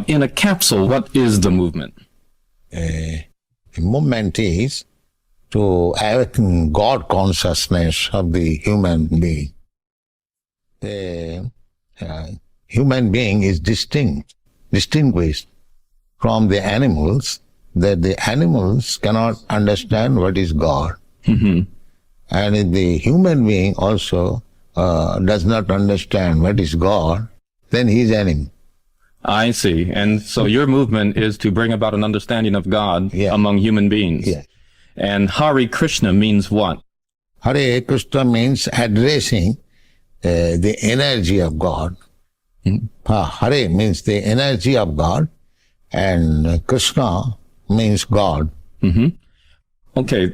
In a capsule, what is the movement? A movement is to awaken God consciousness of the human being. The human being is distinguished from the animals, that the animals cannot understand what is God. Mm-hmm. And the human being also does not understand what is God, then he is animal. I see. And so your movement is to bring about an understanding of God among human beings. Yeah. And Hare Krishna means what? Hare Krishna means addressing the energy of God. Hare means the energy of God, and Krishna means God. Mm-hmm. Okay.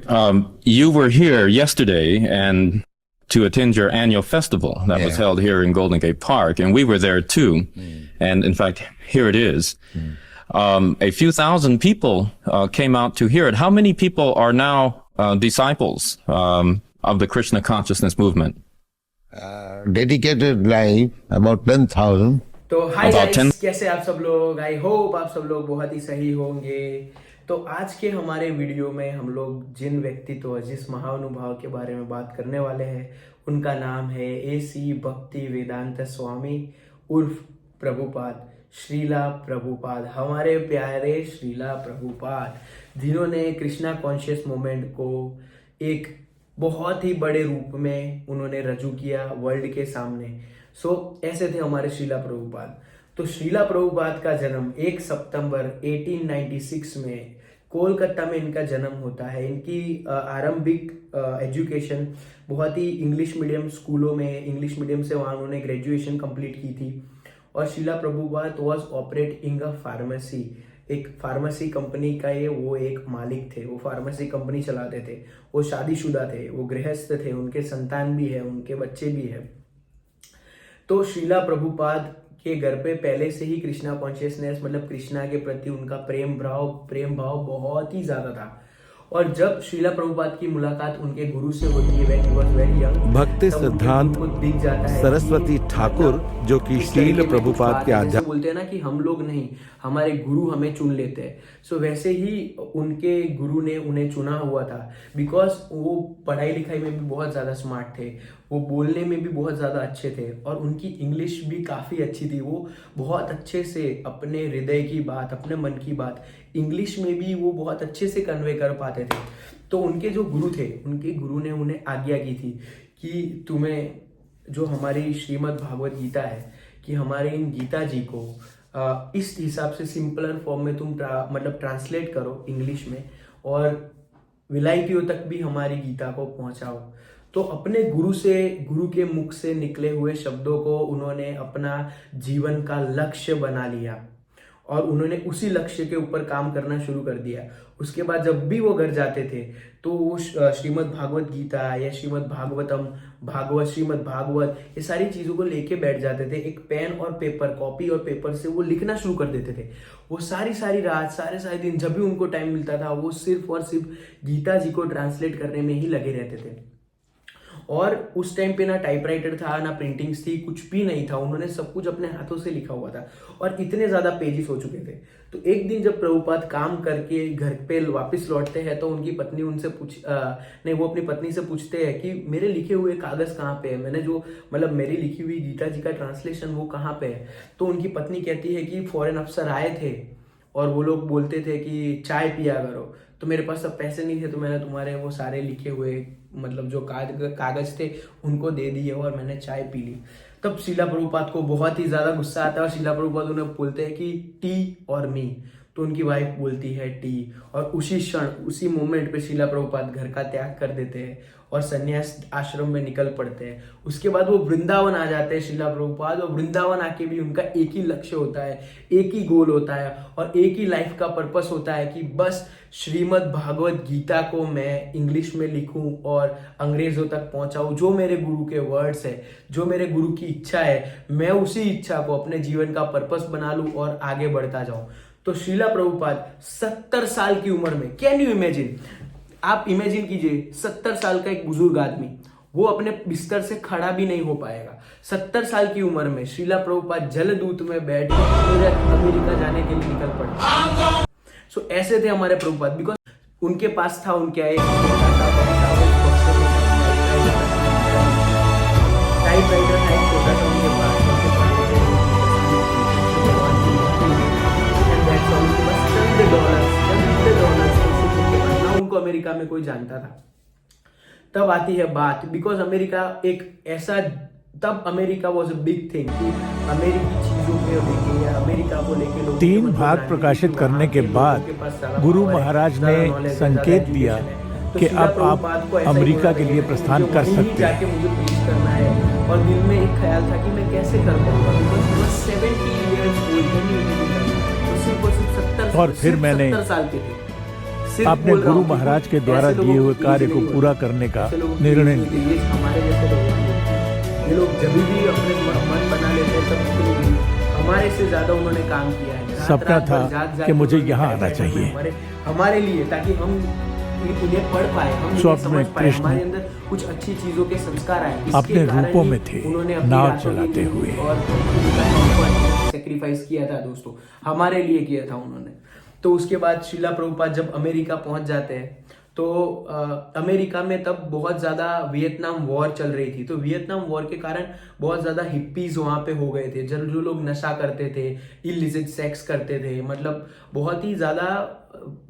You were here yesterday and to attend your annual festival that was held here in Golden Gate Park, and we were there too. And in fact, here it is. A few thousand people came out to hear it. How many people are now disciples of the Krishna consciousness movement? Dedicated life, about 10,000. तो hi guys, कैसे आप सब लोग? I hope आप सब लोग बहुत ही सही होंगे। तो आज के हमारे वीडियो में हम लोग जिन व्यक्तित्व, जिस महानुभाव के बारे में बात करने वाले हैं, उनका नाम है AC भक्ति वेदांत स्वामी उर्फ प्रभुपाद, श्रीला प्रभुपाद। हमारे प्यारे श्रीला प्रभुपाद, जिन्होंने कृष्णा कॉन्शियस मूवमेंट को एक बहुत ही बड़े रूप में उन्होंने रजू किया वर्ल्ड के सामने। ऐसे थे हमारे श्रीला प्रभुपाद। तो श्रीला प्रभुपाद का जन्म 1 सितंबर 1896 में कोलकाता में इनका जन्म होता है। इनकी आरंभिक एजुकेशन बहुत ही इंग्लिश मीडियम स्कूलों में, इंग्लिश मीडियम से वहाँ उन्होंने ग्रेजुएशन कंप्लीट की थी। और Srila Prabhupada was operating a pharmacy, एक फार्मेसी कंपनी का वो एक मालिक थे। वो फार्मेसी कंपनी चलाते थे। वो शादीशुदा थे, वो गृहस्थ थे, उनके संतान भी है, उनके बच्चे भी है। तो श्रीला प्रभुपाद के घर पे पहले से ही कृष्णा कॉन्शियसनेस, मतलब कृष्णा के प्रति उनका प्रेम भाव बहुत ही ज्यादा था। और जब श्रीला प्रभुपाद की मुलाकात उनके गुरु से होती है, when he was very young, भक्ति सिद्धांत दिख जाता है सरस्वती ठाकुर, जो कि श्रील प्रभुपाद के आध्यात्म बोलते हैं ना कि हम लोग नहीं, हमारे गुरु हमें चुन लेते हैं। वैसे ही उनके गुरु ने उन्हें चुना हुआ था, बिकॉज वो पढ़ाई लिखाई में भी बहुत ज्यादा स्मार्ट थे, वो बोलने में भी बहुत ज्यादा अच्छे थे, और उनकी इंग्लिश भी काफी अच्छी थी। वो बहुत अच्छे से अपने हृदय की बात, अपने मन की बात इंग्लिश में भी वो बहुत अच्छे से कन्वे कर पाते थे। तो उनके जो गुरु थे, उनके गुरु ने उन्हें आज्ञा की थी कि तुम्हें जो हमारी श्रीमद् भागवत गीता है, कि हमारे इन गीता जी को इस हिसाब से सिंपलर फॉर्म में तुम मतलब ट्रांसलेट करो इंग्लिश में, और विलायतियों तक भी हमारी गीता को पहुंचाओ। तो अपने गुरु के मुख से निकले हुए शब्दों को उन्होंने अपना जीवन का लक्ष्य बना लिया, और उन्होंने उसी लक्ष्य के ऊपर काम करना शुरू कर दिया। उसके बाद जब भी वो घर जाते थे तो वो श्रीमद् भागवत गीता या श्रीमद् भागवतम, श्रीमद् भागवत, ये सारी चीजों को लेके बैठ जाते थे। एक पेन और पेपर, कॉपी और पेपर से वो लिखना शुरू कर देते थे। वो सारी रात, सारे दिन, जब भी उनको टाइम मिलता था, वो सिर्फ और सिर्फ गीता जी को ट्रांसलेट करने में ही लगे रहते थे। और उस टाइम पे ना टाइपराइटर था, ना प्रिंटिंग्स थी, कुछ भी नहीं था। उन्होंने सब कुछ अपने हाथों से लिखा हुआ था, और इतने ज्यादा पेजेस हो चुके थे। तो एक दिन जब प्रभुपाद काम करके घर पे वापस लौटते हैं, तो उनकी पत्नी उनसे वो अपनी पत्नी से पूछते हैं कि मेरे लिखे हुए कागज कहाँ पे है, मैंने जो मतलब मेरी लिखी हुई गीता जी का ट्रांसलेशन वो कहाँ पे है। तो उनकी पत्नी कहती है कि फॉरेन अफसर आए थे और वो लोग बोलते थे कि चाय पिया करो, तो मेरे पास अब पैसे नहीं थे, तो मैंने तुम्हारे वो सारे लिखे हुए मतलब जो कागज थे उनको दे दिए और मैंने चाय पी ली। तब श्रीला प्रभुपाद को बहुत ही ज्यादा गुस्सा आता है, और श्रीला प्रभुपाद उन्हें बोलते हैं कि टी और मी। तो उनकी वाइफ बोलती है टी, और उसी क्षण, उसी मोमेंट पे श्रीला प्रभुपाद घर का त्याग कर देते हैं और संन्यास आश्रम में निकल पड़ते हैं। उसके बाद वो वृंदावन आ जाते हैं श्रीला प्रभुपाद, और वृंदावन आके भी उनका एक ही लक्ष्य होता है, एक ही गोल होता है, और एक ही लाइफ का पर्पस होता है कि बस श्रीमद् भागवत गीता को मैं इंग्लिश में लिखूं और अंग्रेजों तक पहुंचाऊं। जो मेरे गुरु के वर्ड्स है, जो मेरे गुरु की इच्छा है, मैं उसी इच्छा को अपने जीवन का पर्पस बना लूं और आगे बढ़ता जाऊं। तो श्रीला प्रभुपाद 70 साल की उम्र में, कैन यू इमेजिन, आप इमेजिन कीजिए 70 साल का एक बुजुर्ग आदमी, वो अपने बिस्तर से खड़ा भी नहीं हो पाएगा। 70 साल की उम्र में श्रीला प्रभुपाद जलदूत में बैठ के अमेरिका जाने के लिए निकल पड़े। सो ऐसे थे हमारे प्रभुपाद, बिकॉज उनके पास था उनके एक टाइपराइटर था, एक छोटा सा उनके पास, ना उनको अमेरिका में कोई जानता था। तब आती है बात, बिकॉज अमेरिका एक ऐसा, तब America was a big thing कि अमेरिकी चीजों पे लेके या अमेरिका को लेके लोग 3 भाग प्रकाशित करने के बाद गुरु महाराज ने संकेत दिया कि अब आप अमेरिका के लिए प्रस्थान कर सकते हैं। मुझे प्रीच करना है, और दिल में एक ख्याल था कि मैं कैसे कर पाऊंगा, बिकॉज 70 years old, और फिर मैंने 70 साल के थे, अपने गुरु महाराज के द्वारा दिए हुए कार्य को पूरा करने का निर्णय लिया। ये हमारे जैसे लोग हैं, ये लोग जब भी अपने मन बना लेते हैं तब हमारे से ज्यादा उन्होंने काम किया है। सपना था कि मुझे यहाँ आना चाहिए, हमारे लिए, ताकि हम उन्हें पढ़ पाए, हम समझ पाए, हमारे अंदर कुछ अच्छी चीजों के संस्कार आए। अपने रूपों में थे, नाव चलाते हुए, और सेक्रीफाइस किया था दोस्तों, हमारे लिए किया था उन्होंने। तो उसके बाद श्रीला प्रभुपाद जब अमेरिका पहुंच जाते हैं, तो अमेरिका में तब बहुत ज़्यादा वियतनाम वॉर चल रही थी। तो वियतनाम वॉर के कारण बहुत ज़्यादा हिप्पीज वहाँ पे हो गए थे, जो लोग नशा करते थे, इलिसिट सेक्स करते थे, मतलब बहुत ही ज़्यादा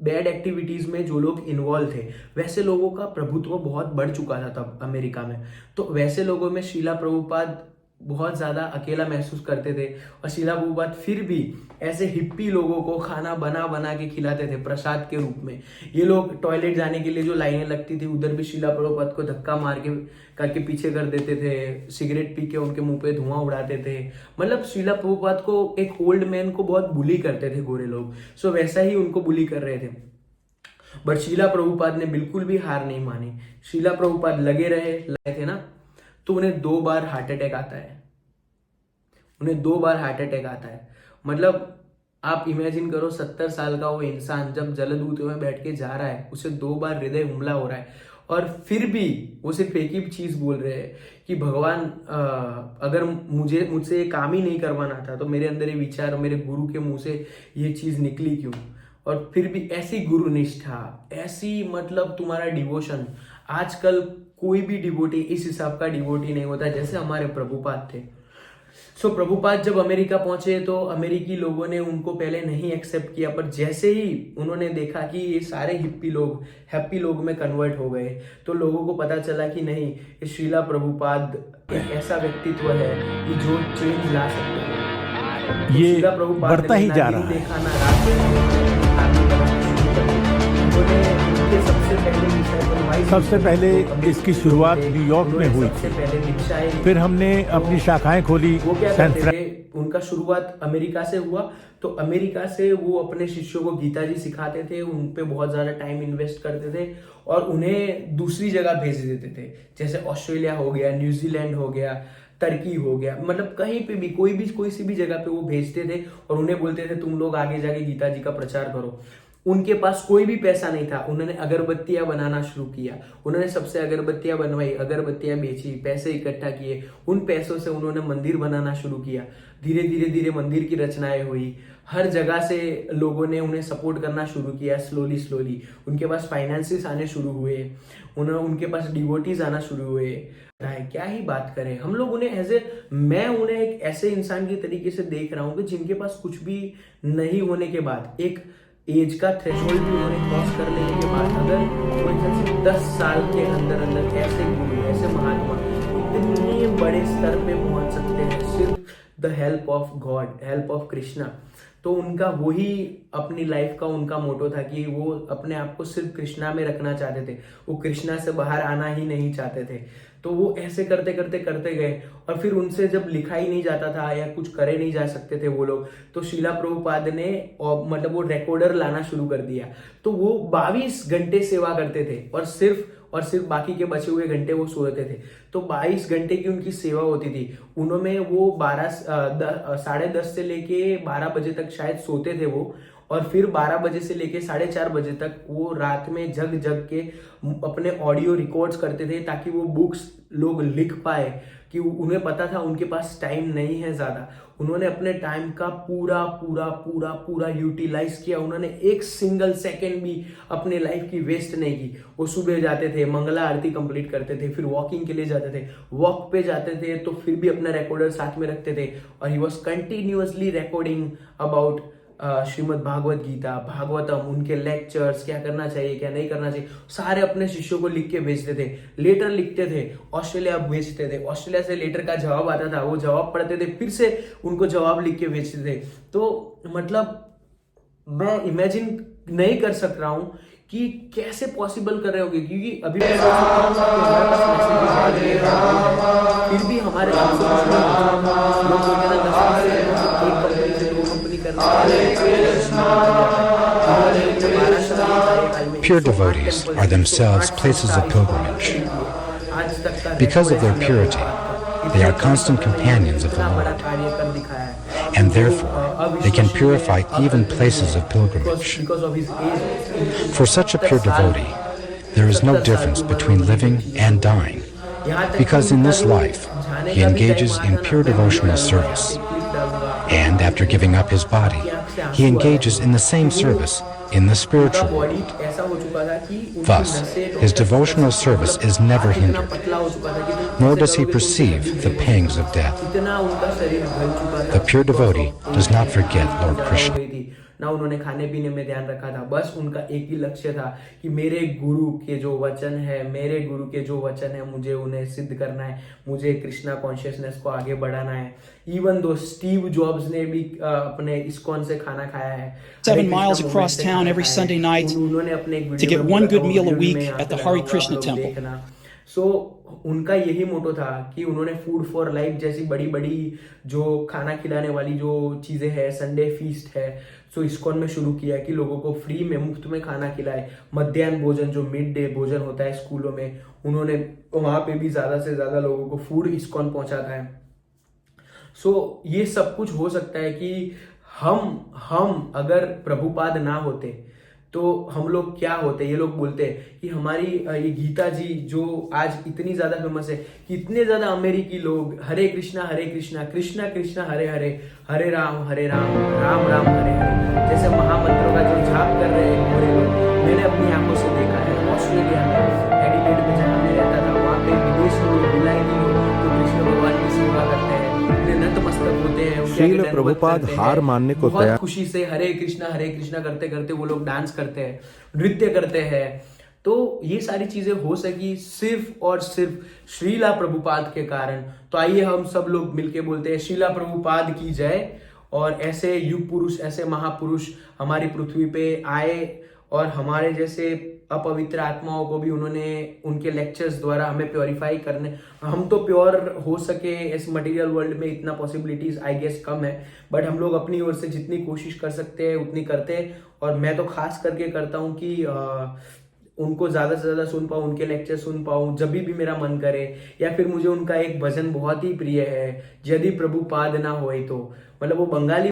बैड एक्टिविटीज़ में जो लोग इन्वॉल्व थे, वैसे लोगों का प्रभुत्व बहुत बढ़ चुका था तब अमेरिका में। तो वैसे लोगों में श्रीला प्रभुपाद बहुत ज़्यादा अकेला महसूस करते थे, और श्रीला प्रभुपाद फिर भी ऐसे हिप्पी लोगों को खाना बना बना के खिलाते थे प्रसाद के रूप में। ये लोग टॉयलेट जाने के लिए जो लाइनें लगती थी, उधर भी श्रीला प्रभुपाद को धक्का मार के करके पीछे कर देते थे, सिगरेट पी के उनके मुंह पे धुआं उड़ाते थे। मतलब श्रीला प्रभुपाद को, एक ओल्ड मैन को बहुत बुली करते थे गोरे लोग, सो वैसा ही उनको बुली कर रहे थे। बट श्रीला प्रभुपाद ने बिल्कुल भी हार नहीं मानी। श्रीला प्रभुपाद लगे थे ना, तो उन्हें 2 बार हार्ट अटैक आता है, उन्हें 2 बार हार्ट अटैक आता है। मतलब आप इमेजिन करो, 70 साल का वो इंसान जब जलदूत में बैठ के जा रहा है, उसे 2 बार हृदय हमला हो रहा है, और फिर भी वो सिर्फ एक ही चीज बोल रहे हैं कि भगवान, अगर मुझसे ये काम ही नहीं करवाना था, तो मेरे अंदर ये विचार, मेरे गुरु के मुंह से ये चीज निकली क्यों। और फिर भी ऐसी गुरु निष्ठा, ऐसी मतलब तुम्हारा डिवोशन, आजकल कोई भी डिवोटी इस हिसाब का डिवोटी नहीं होता जैसे हमारे प्रभुपाद थे। सो प्रभुपाद जब अमेरिका पहुंचे, तो अमेरिकी लोगों ने उनको पहले नहीं एक्सेप्ट किया, पर जैसे ही उन्होंने देखा कि ये सारे हिप्पी लोग हैप्पी लोग में कन्वर्ट हो गए, तो लोगों को पता चला कि नहीं, ये श्रीला प्रभुपाद एक ऐसा व्यक्तित्व है कि जो चेंज ला सकते हैं। ये बढ़ता ही जा रहा है। सबसे पहले इसकी शुरुआत न्यूयॉर्क में हुई थी, फिर हमने अपनी शाखाएं खोली। वो क्या करते थे, उनका शुरुआत अमेरिका से हुआ, तो अमेरिका से वो अपने शिष्यों को गीता जी सिखाते थे, उन पे बहुत ज़्यादा टाइम इन्वेस्ट करते थे, और उन्हें दूसरी जगह भेज देते थे, जैसे ऑस्ट्रेलिया हो गया, न्यूजीलैंड हो गया, टर्की हो गया, मतलब कहीं पे भी कोई सी भी जगह पे वो भेजते थे, और उन्हें बोलते थे तुम लोग आगे जाके गीता जी का प्रचार करो। उनके पास कोई भी पैसा नहीं था, उन्होंने अगरबत्तियां बनाना शुरू किया, उन्होंने सबसे अगरबत्तियां बनवाई, अगरबत्तियां बेची, पैसे इकट्ठा किए, उन पैसों से उन्होंने मंदिर बनाना शुरू किया। धीरे धीरे मंदिर की रचनाएं हुई, हर जगह से लोगों ने उन्हें सपोर्ट करना शुरू किया। स्लोली उनके पास फाइनेंसेस आने शुरू हुए, उनके पास डिवोटीज आना शुरू हुए। क्या ही बात करें, हम लोग उन्हें मैं उन्हें एक ऐसे इंसान की तरीके से देख रहा हूँ कि जिनके पास कुछ भी नहीं होने के बाद, एक एज का थ्रेशोल्ड भी उन्होंने क्रॉस कर लेने के बाद, अगर 10 साल के अंदर ऐसे गुरु, ऐसे महात्मा इतने बड़े स्तर पे पहुंच सकते हैं सिर्फ the help of God, help of Krishna. तो उनका वही अपनी लाइफ का उनका मोटो था कि वो अपने आप को सिर्फ कृष्णा में रखना चाहते थे, वो कृष्णा से बाहर आना ही नहीं चाहते थे। तो वो ऐसे करते गए, और फिर उनसे जब लिखा ही नहीं जाता था या कुछ करे नहीं जा सकते थे वो लोग, तो श्रीला प्रभुपाद ने मतलब वो रिकॉर्डर लाना शुरू कर दिया। तो वो 22 घंटे सेवा करते थे, और सिर्फ और सिर्फ बाकी के बचे हुए घंटे वो सोते थे। तो 22 घंटे की उनकी सेवा होती थी। उन्होंने वो 10:30 से लेके 12 बजे तक शायद सोते थे वो, और फिर 12 बजे से लेके 4:30 बजे तक वो रात में जग जग के अपने ऑडियो रिकॉर्ड्स करते थे, ताकि वो बुक्स लोग लिख पाए। कि उन्हें पता था उनके पास टाइम नहीं है ज़्यादा। उन्होंने अपने टाइम का पूरा पूरा पूरा पूरा यूटिलाइज किया। उन्होंने एक सिंगल सेकेंड भी अपने लाइफ की वेस्ट नहीं की। वो सुबह जाते थे, मंगला आरती कंप्लीट करते थे, फिर वॉकिंग के लिए जाते थे, वॉक पे जाते थे तो फिर भी अपना रिकॉर्डर साथ में रखते थे, और he was continuously recording about Srimad Bhagavad Gita, Bhagavatam, उनके लेक्चर्स, क्या करना चाहिए क्या नहीं करना चाहिए, सारे अपने शिष्यों को लिख के भेजते थे। लेटर लिखते थे, ऑस्ट्रेलिया भेजते थे, ऑस्ट्रेलिया से लेटर का जवाब आता था, वो जवाब पढ़ते थे, फिर से उनको जवाब लिख के भेजते थे। तो मतलब मैं इमेजिन नहीं कर सक रहा हूँ कि कैसे पॉसिबल कर रहे होंगे, क्योंकि अभी मैं सोच रहा हूँ कि हमारे पास मैसेजेस आ रहे हैं, फिर भी हमारे लोग बोलते हैं ना, 10 एक कंपनी से 2 कंपनी करना। Pure devotees are themselves places of pilgrimage. Because of their purity, they are constant companions of the Lord, and therefore they can purify even places of pilgrimage. For such a pure devotee, there is no difference between living and dying, because in this life he engages in pure devotional service, and after giving up his body, he engages in the same service in the spiritual world. Thus, his devotional service is never hindered, nor does he perceive the pangs of death. The pure devotee does not forget Lord Krishna. ना उन्होंने खाने पीने में ध्यान रखा था, बस उनका एक ही लक्ष्य था कि मेरे गुरु के जो वचन है, मेरे गुरु के जो वचन है, मुझे उन्हें सिद्ध करना है, मुझे कृष्णा कॉन्शियसनेस को आगे बढ़ाना है। इवन दो स्टीव जॉब्स ने भी अपने इस्कॉन से खाना खाया है, 7 miles across town every Sunday night to get one good meal a week at the Hare Krishna temple. सो उनका यही मोटो था कि उन्होंने फूड फॉर लाइफ जैसी बड़ी बड़ी जो खाना खिलाने वाली जो चीज़ें हैं, संडे फीस्ट है, सो इस्कॉन में शुरू किया कि लोगों को फ्री में, मुफ्त में खाना खिलाए। मध्याह्न भोजन जो मिड डे भोजन होता है स्कूलों में, उन्होंने वहाँ पे भी ज़्यादा से ज़्यादा लोगों को फूड इस्कॉन पहुँचाता है। सो ये सब कुछ हो सकता है कि हम अगर प्रभुपाद ना होते तो हम लोग क्या होते। ये लोग बोलते हैं कि हमारी ये गीता जी जो आज इतनी ज्यादा फेमस है, कि इतने ज्यादा अमेरिकी लोग हरे कृष्णा कृष्णा कृष्णा हरे हरे, हरे राम राम राम हरे हरे जैसे महामंत्रों का जो जाप कर रहे हैं गोरे लोग, मैंने अपनी आंखों से देखा है। ऑस्ट्रेलिया में एडिलेड में जहाँ मैं रहता था, वहाँ पे विदेशी लोग, विलायती लोग तो कृष्ण भगवान की सेवा करते हैं, नतमस्तक होते हैं, श्रील प्रभुपाद हार मानने को तैयार, खुशी से हरे कृष्णा करते करते वो लोग डांस करते हैं, नृत्य करते हैं। तो ये सारी चीजें हो सकी सिर्फ और सिर्फ श्रीला प्रभुपाद के कारण। तो आइए हम सब लोग मिलके बोलते हैं श्रीला प्रभुपाद की जय। और ऐसे युग पुरुष, ऐसे महापुरुष हमारी पृथ्वी पे आए और हमारे जैसे अपवित्र आत्माओं को भी उन्होंने उनके लेक्चर्स द्वारा हमें प्योरीफाई करने, हम तो प्योर हो सके इस मटेरियल वर्ल्ड में इतना पॉसिबिलिटीज आई गेस कम है, बट हम लोग अपनी ओर से जितनी कोशिश कर सकते हैं उतनी करते हैं। और मैं तो खास करके करता हूँ कि उनको ज़्यादा से ज़्यादा सुन पाऊँ, उनके लेक्चर सुन पाऊँ जब भी मेरा मन करे। या फिर मुझे उनका एक भजन बहुत ही प्रिय है, यदि प्रभुपाद ना होए तो, मतलब वो बंगाली